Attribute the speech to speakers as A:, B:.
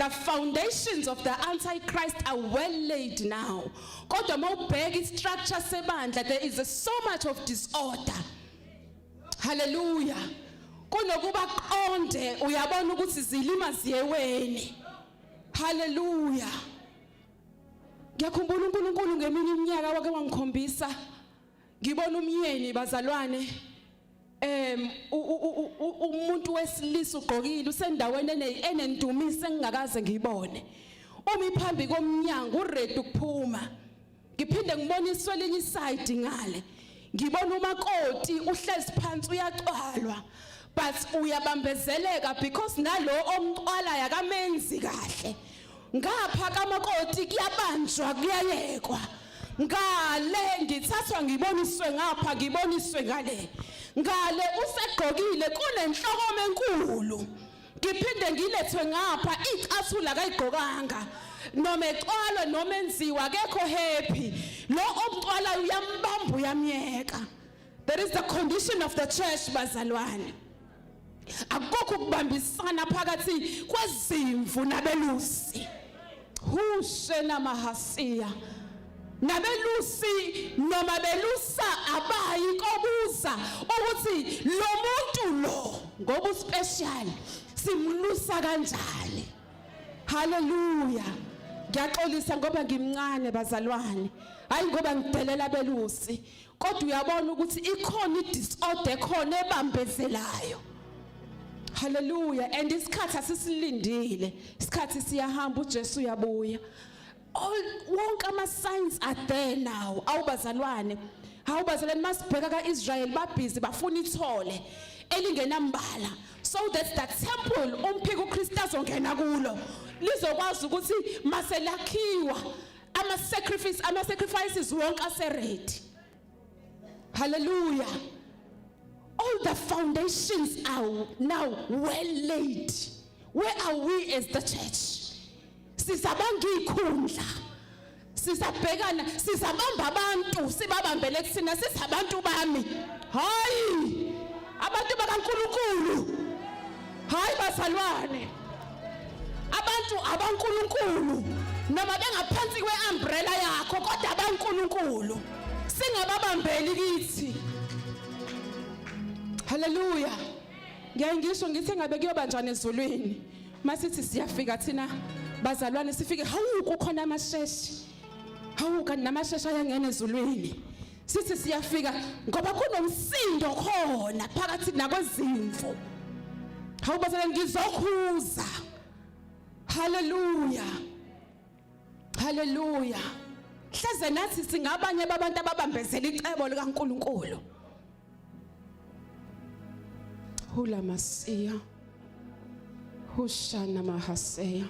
A: the foundations of the Antichrist are well laid now. Kodwa mawubheka istructure sebandla, there is so much of disorder. Hallelujah. Kunokuba qonde uyabona ukuthi zilima ziyeweni. Hallelujah. Ngiyakhumbula uNkulunkulu ngeminye iminyaka wake wangikhombisa ngibona umyeni bazalwane umuntu wesilisa ugqokile usendaweni enendumiso engingakaze ngiyibone. Umi phambi komnyango uready ukuphuma. Ngiphinde ngiboniswe lenye iside ngale. Ngibona umakoti uhlezi phansi uyacwalwa. But uyabambezeleka because nalo omqwala yakamenzi kahle. Ngapha kamakoti kuyabanjwa kuyayekwa. Ngale ngithathwa ngiboniswe ngapha ngiboniswe ngale. Ngale usegqokile kunenhloko enkulu. Ngiphinde ngilethwe ngapha icathula kayigqokanga. Noma eqwala noma enziwa akekho happy. Lo omqwala uyambamba uyamyeka. There is the condition of the church bazalwane. Akukho ukubambisana phakathi kwezimvu nabelusi. Hushena mahasiya. Nabelusi noma belusa abayi kobuza ukuthi lo muntu lo ngoba special simlusa kanjani. Hallelujah. Ngiyaxolisa ngoba ngimncane bazalwane. Hayi ngoba ngidelela belusi. Kodwa uyabona ukuthi ikhona idisorder khona ebambezelayo. Hallelujah. And isikhathi asisilindile. Isikhathi siyahamba uJesu uyabuya. Wonke ama signs are there now. Awubazalwane masibheka kaIsrael babhizi bafuna ithole elingenambala so that temple umphiko uKristu azongena kulo lizokwazi ukuthi maselakhiwa ama sacrifices wonke aseready. Hallelujah. All the foundations are now well laid. Where are we as the church? Sisabanga ikhundla. Sisabhekana, sisabamba abantu, sibabambele kusina sisabantu bami. Hayi! Abantu bakaNkulunkulu. Hayi bazalwane. Abantu abankulunkulu noma bengaphansi kweumbrella yakho kodwa abankulunkulu. Singababambeli kithi. Hallelujah. Ngisho ngithi ngabe kuyobanjani ezulwini. Masithi siyafika thina bazalwane sifike hawu kukhona amasheshi. Hawu kanti namasheshi ayangena ezulwini. Sithi siyafika ngoba kunomsindo khona phakathi nakwezimvu. Hawu bazalwane ngizokhuza. Hallelujah. Hallelujah. Hleze nathi singabanye babantu ababambezela icebo likaNkulunkulu. Hula masiya. Hushana mahaseya.